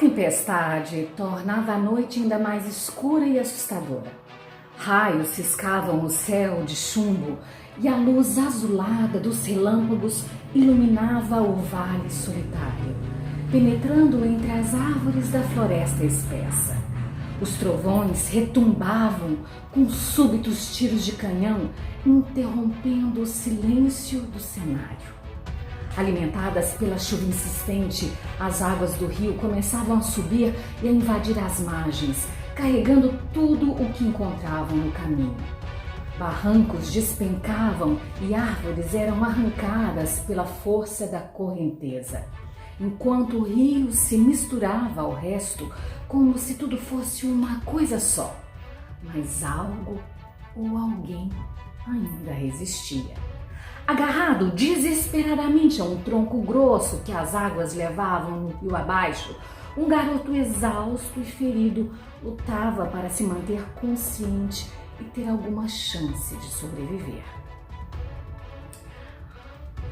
tempestade tornava a noite ainda mais escura e assustadora. Raios ciscavam o céu de chumbo e a luz azulada dos relâmpagos iluminava o vale solitário, penetrando entre as árvores da floresta espessa. Os trovões retumbavam com súbitos tiros de canhão, interrompendo o silêncio do cenário. Alimentadas pela chuva insistente, as águas do rio começavam a subir e a invadir as margens, carregando tudo o que encontravam no caminho. Barrancos despencavam e árvores eram arrancadas pela força da correnteza, enquanto o rio se misturava ao resto como se tudo fosse uma coisa só. Mas algo ou alguém ainda resistia. Agarrado desesperadamente a um tronco grosso que as águas levavam no rio abaixo, um garoto exausto e ferido lutava para se manter consciente e ter alguma chance de sobreviver.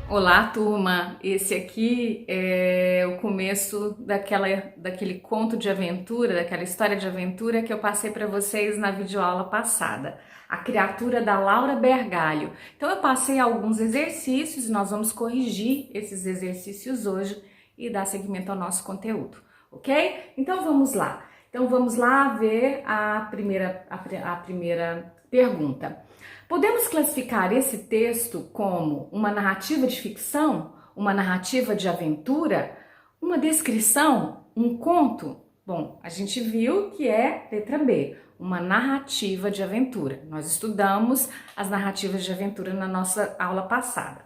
Olá, turma! Esse aqui é o começo daquele conto de aventura, daquela história de aventura que eu passei para vocês na videoaula passada. A Criatura, da Laura Bergalho. Então eu passei alguns exercícios e nós vamos corrigir esses exercícios hoje e dar seguimento ao nosso conteúdo, ok? Então vamos lá. Então vamos lá ver a primeira pergunta. Podemos classificar esse texto como uma narrativa de ficção, uma narrativa de aventura, uma descrição, um conto? Bom, a gente viu que é letra B, uma narrativa de aventura. Nós estudamos as narrativas de aventura na nossa aula passada.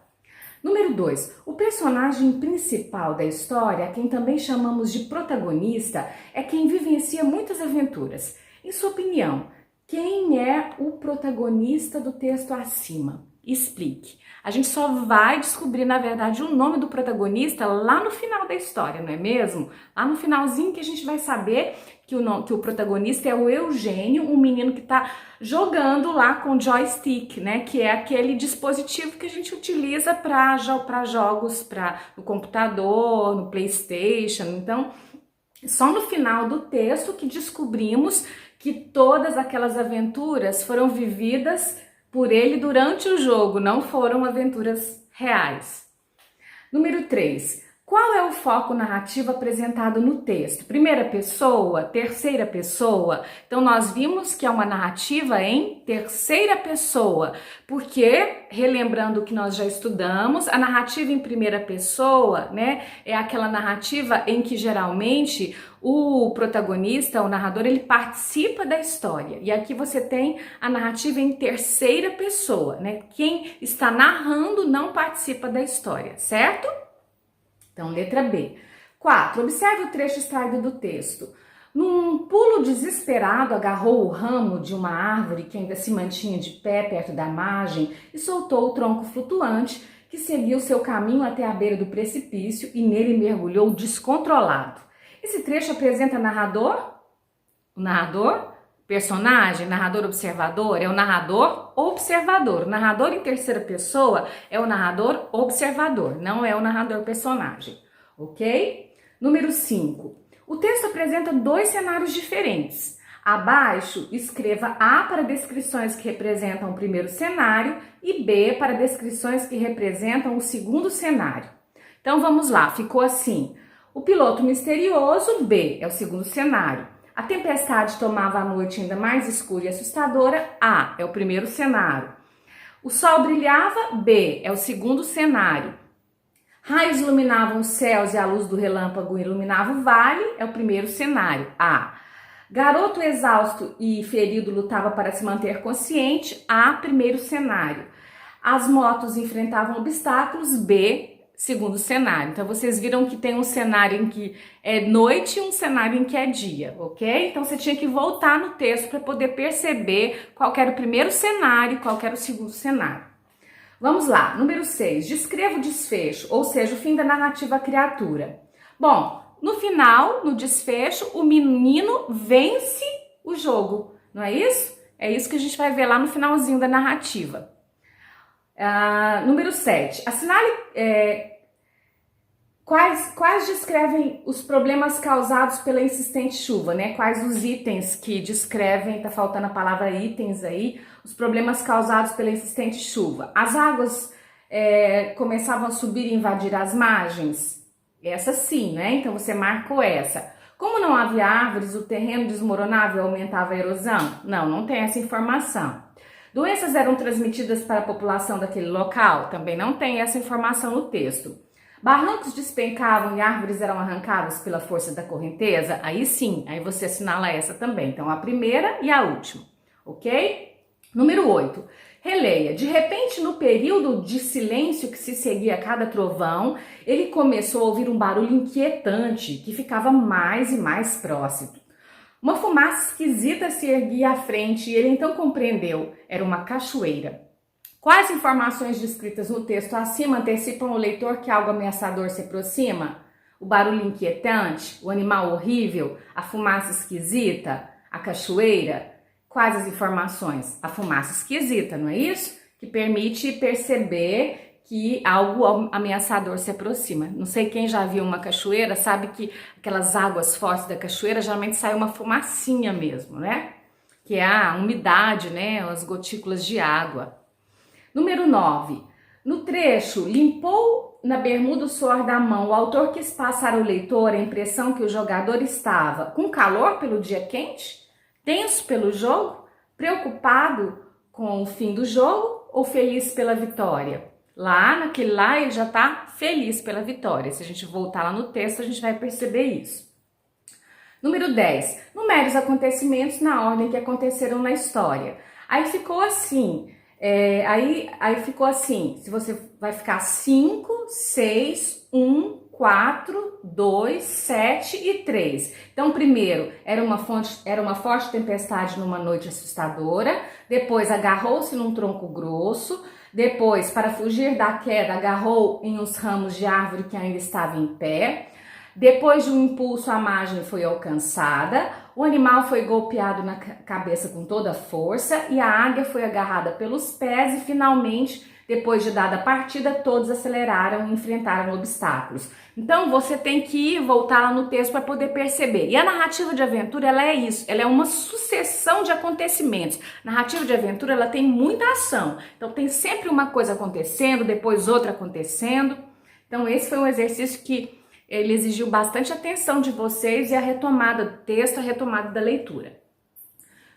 Número 2. O personagem principal da história, quem também chamamos de protagonista, é quem vivencia muitas aventuras. Em sua opinião, quem é o protagonista do texto acima? Explique. A gente só vai descobrir, na verdade, o nome do protagonista lá no final da história, não é mesmo? Lá no finalzinho que a gente vai saber que o protagonista é o Eugênio, um menino que está jogando lá com joystick, né? Que é aquele dispositivo que a gente utiliza para jogos no computador, no PlayStation. Então, só no final do texto que descobrimos que todas aquelas aventuras foram vividas por ele durante o jogo, não foram aventuras reais. Número 3. Qual é o foco narrativo apresentado no texto? Primeira pessoa, terceira pessoa? Então nós vimos que é uma narrativa em terceira pessoa, porque, relembrando o que nós já estudamos, a narrativa em primeira pessoa, né, é aquela narrativa em que geralmente o protagonista, o narrador, ele participa da história. E aqui você tem a narrativa em terceira pessoa, né? Quem está narrando não participa da história, certo? Então, letra B. 4. Observe o trecho extraído do texto. Num pulo desesperado, agarrou o ramo de uma árvore que ainda se mantinha de pé perto da margem e soltou o tronco flutuante que seguiu seu caminho até a beira do precipício e nele mergulhou descontrolado. Esse trecho apresenta narrador? O narrador? Personagem? Narrador observador? É o narrador observador. O narrador em terceira pessoa é o narrador observador, não é o narrador personagem, ok? Número 5. O texto apresenta dois cenários diferentes. Abaixo, escreva A para descrições que representam o primeiro cenário e B para descrições que representam o segundo cenário. Então vamos lá, ficou assim. O piloto misterioso, B, é o segundo cenário. A tempestade tomava a noite ainda mais escura e assustadora, A, é o primeiro cenário. O sol brilhava, B, é o segundo cenário. Raios iluminavam os céus e a luz do relâmpago iluminava o vale, é o primeiro cenário, A. Garoto exausto e ferido lutava para se manter consciente, A, primeiro cenário. As motos enfrentavam obstáculos, B, segundo cenário. Então vocês viram que tem um cenário em que é noite e um cenário em que é dia, ok? Então você tinha que voltar no texto para poder perceber qual era o primeiro cenário e qual era o segundo cenário. Vamos lá, número 6. Descreva o desfecho, ou seja, o fim da narrativa Criatura. Bom, no final, no desfecho, o menino vence o jogo, não é isso? É isso que a gente vai ver lá no finalzinho da narrativa. Número 7. Assinale Quais descrevem os problemas causados pela insistente chuva, né? Quais os itens que descrevem, tá faltando a palavra itens aí, os problemas causados pela insistente chuva? As águas começavam a subir e invadir as margens? Essa sim, né? Então você marcou essa. Como não havia árvores, o terreno desmoronava e aumentava a erosão? Não, não tem essa informação. Doenças eram transmitidas para a população daquele local? Também não tem essa informação no texto. Barrancos despencavam e árvores eram arrancadas pela força da correnteza? Aí sim, aí você assinala essa também. Então, a primeira e a última, ok? Número 8. Releia. De repente, no período de silêncio que se seguia a cada trovão, ele começou a ouvir um barulho inquietante que ficava mais e mais próximo. Uma fumaça esquisita se erguia à frente e ele então compreendeu. Era uma cachoeira. Quais informações descritas no texto acima antecipam o leitor que algo ameaçador se aproxima? O barulho inquietante, o animal horrível, a fumaça esquisita, a cachoeira? Quais as informações? A fumaça esquisita, não é isso? Que permite perceber que algo ameaçador se aproxima. Não sei quem já viu uma cachoeira, sabe que aquelas águas fortes da cachoeira geralmente sai uma fumacinha mesmo, né? Que é a umidade, né? As gotículas de água. Número 9. No trecho, limpou na bermuda o suor da mão, o autor quis passar ao leitor a impressão que o jogador estava com calor pelo dia quente, tenso pelo jogo, preocupado com o fim do jogo ou feliz pela vitória. Naquele lá, ele já está feliz pela vitória. Se a gente voltar lá no texto, a gente vai perceber isso. Número 10. Numere os acontecimentos na ordem que aconteceram na história. Aí ficou assim... Aí ficou assim, se você vai ficar 5, 6, 1, 4, 2, 7 e 3. Então, primeiro, era uma forte tempestade numa noite assustadora, depois agarrou-se num tronco grosso, depois, para fugir da queda, agarrou em uns ramos de árvore que ainda estava em pé, depois de um impulso, a margem foi alcançada, o animal foi golpeado na cabeça com toda a força e a águia foi agarrada pelos pés e finalmente, depois de dada a partida, todos aceleraram e enfrentaram obstáculos. Então você tem que ir voltar lá no texto para poder perceber. E a narrativa de aventura, ela é isso, ela é uma sucessão de acontecimentos. Narrativa de aventura, ela tem muita ação. Então tem sempre uma coisa acontecendo, depois outra acontecendo. Então esse foi um exercício que ele exigiu bastante atenção de vocês e a retomada do texto, a retomada da leitura.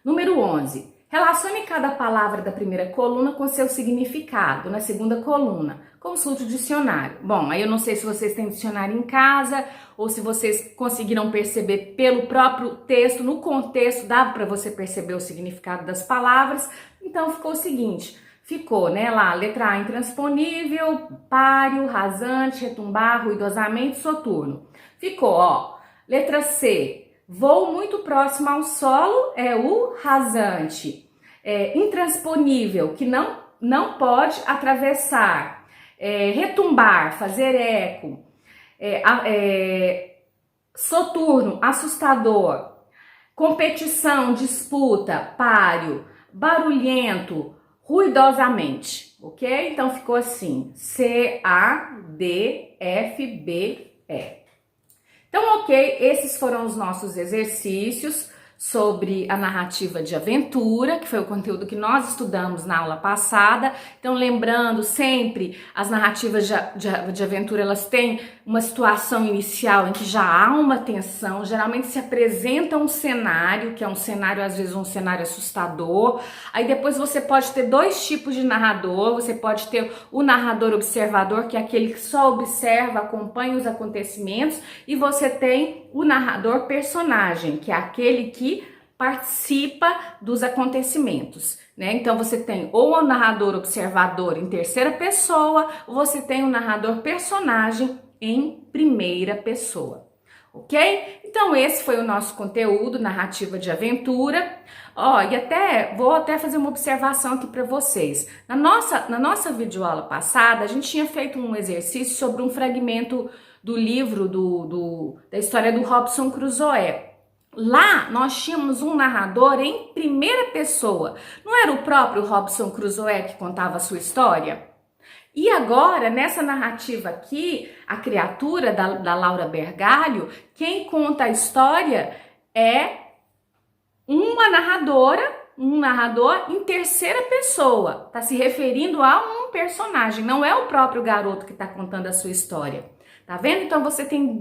Número 11. Relacione cada palavra da primeira coluna com seu significado na segunda coluna. Consulte o dicionário. Bom, aí eu não sei se vocês têm dicionário em casa ou se vocês conseguiram perceber pelo próprio texto, no contexto, dava para você perceber o significado das palavras. Então ficou o seguinte... Ficou, né, lá, letra A, intransponível, páreo, rasante, retumbar, ruidosamente, soturno. Ficou, ó, letra C, voo muito próximo ao solo, é o rasante. Intransponível, que não pode atravessar. Retumbar, fazer eco. Soturno, assustador. Competição, disputa, páreo. Barulhento, ruidosamente, ok? Então ficou assim, C, A, D, F, B, E. Então, ok, esses foram os nossos exercícios sobre a narrativa de aventura, que foi o conteúdo que nós estudamos na aula passada. Então, lembrando sempre, as narrativas de aventura, elas têm uma situação inicial em que já há uma tensão, geralmente se apresenta um cenário, que é um cenário, às vezes um cenário assustador. Aí depois você pode ter dois tipos de narrador, você pode ter o narrador observador, que é aquele que só observa, acompanha os acontecimentos, e você tem o narrador personagem, que é aquele que participa dos acontecimentos, né? Então você tem ou o narrador observador em terceira pessoa, ou você tem o narrador personagem em primeira pessoa, ok? Então esse foi o nosso conteúdo, narrativa de aventura. Ó, e vou até fazer uma observação aqui para vocês. Na nossa videoaula passada, a gente tinha feito um exercício sobre um fragmento do livro da história do Robinson Crusoe. Lá nós tínhamos um narrador em primeira pessoa. Não era o próprio Robinson Crusoe que contava a sua história? E agora, nessa narrativa aqui, a criatura da Laura Bergalho, quem conta a história é uma narradora, um narrador em terceira pessoa. Está se referindo a um personagem, não é o próprio garoto que está contando a sua história. Tá vendo? Então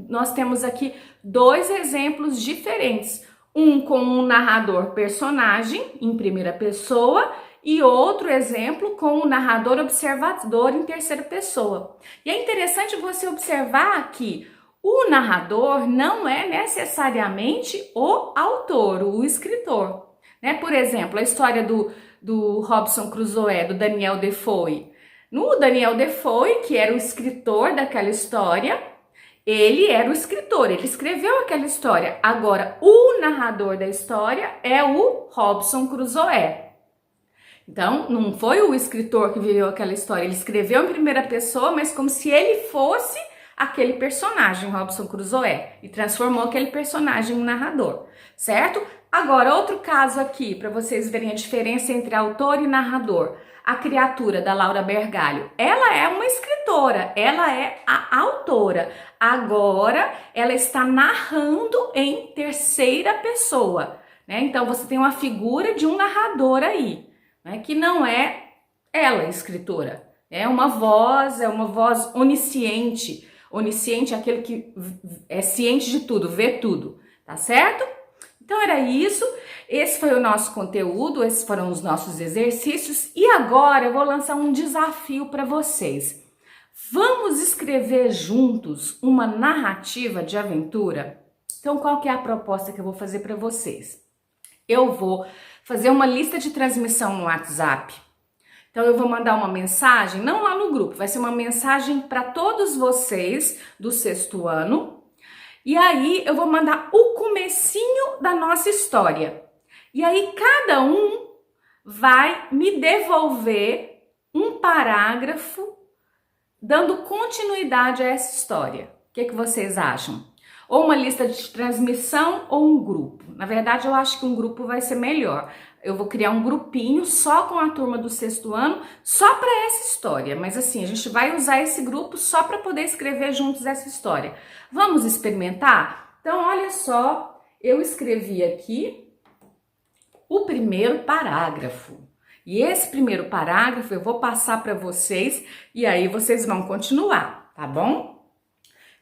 nós temos aqui dois exemplos diferentes. Um com um narrador personagem em primeira pessoa e outro exemplo com um narrador observador em terceira pessoa. E é interessante você observar que o narrador não é necessariamente o autor, o escritor. Né? Por exemplo, a história do Robinson Crusoe, do Daniel Defoe. No Daniel Defoe, que era o escritor daquela história, ele era o escritor, ele escreveu aquela história. Agora, o narrador da história é o Robinson Crusoe. Então, não foi o escritor que viveu aquela história, ele escreveu em primeira pessoa, mas como se ele fosse aquele personagem, Robinson Crusoe, e transformou aquele personagem em narrador, certo? Agora, outro caso aqui, para vocês verem a diferença entre autor e narrador. A criatura da Laura Bergalho, ela é uma escritora, ela é a autora. Agora, ela está narrando em terceira pessoa, né? Então, você tem uma figura de um narrador aí, né? Que não é ela, escritora. É uma voz onisciente. Onisciente é aquele que é ciente de tudo, vê tudo, tá certo? Então era isso, esse foi o nosso conteúdo, esses foram os nossos exercícios e agora eu vou lançar um desafio para vocês. Vamos escrever juntos uma narrativa de aventura? Então qual que é a proposta que eu vou fazer para vocês? Eu vou fazer uma lista de transmissão no WhatsApp. Então eu vou mandar uma mensagem, não lá no grupo, vai ser uma mensagem para todos vocês do sexto ano. E aí eu vou mandar o comecinho da nossa história. E aí cada um vai me devolver um parágrafo dando continuidade a essa história. O que vocês acham? Ou uma lista de transmissão ou um grupo. Na verdade, eu acho que um grupo vai ser melhor. Eu vou criar um grupinho só com a turma do sexto ano, só para essa história. Mas assim, a gente vai usar esse grupo só para poder escrever juntos essa história. Vamos experimentar? Então, olha só, eu escrevi aqui o primeiro parágrafo. E esse primeiro parágrafo eu vou passar para vocês e aí vocês vão continuar, tá bom?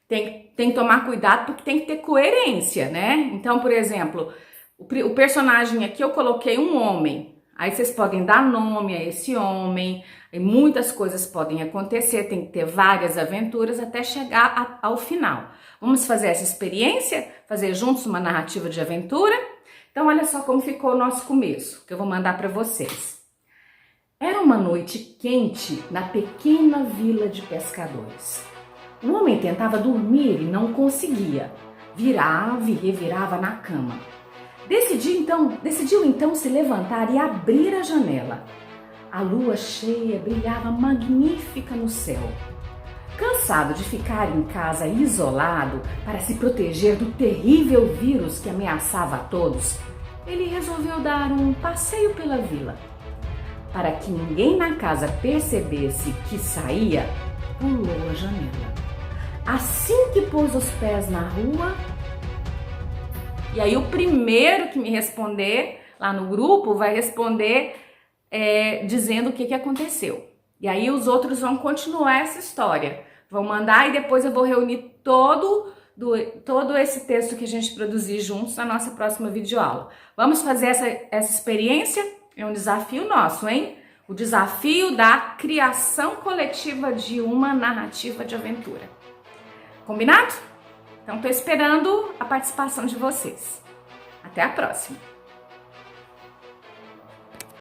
Tem que tomar cuidado porque tem que ter coerência, né? Então, por exemplo, o personagem aqui eu coloquei um homem. Aí vocês podem dar nome a esse homem, e muitas coisas podem acontecer, tem que ter várias aventuras até chegar ao final. Vamos fazer essa experiência? Fazer juntos uma narrativa de aventura? Então, olha só como ficou o nosso começo, que eu vou mandar para vocês. Era uma noite quente na pequena vila de pescadores. O homem tentava dormir e não conseguia. Virava e revirava na cama. Decidiu então se levantar e abrir a janela. A lua cheia brilhava magnífica no céu. Cansado de ficar em casa isolado para se proteger do terrível vírus que ameaçava a todos, ele resolveu dar um passeio pela vila. Para que ninguém na casa percebesse que saía, pulou a janela. Assim que pôs os pés na rua... E aí o primeiro que me responder lá no grupo vai responder dizendo o que aconteceu. E aí os outros vão continuar essa história. Vão mandar e depois eu vou reunir todo esse texto que a gente produzir juntos na nossa próxima videoaula. Vamos fazer essa experiência? É um desafio nosso, hein? O desafio da criação coletiva de uma narrativa de aventura. Combinado? Então, estou esperando a participação de vocês. Até a próxima!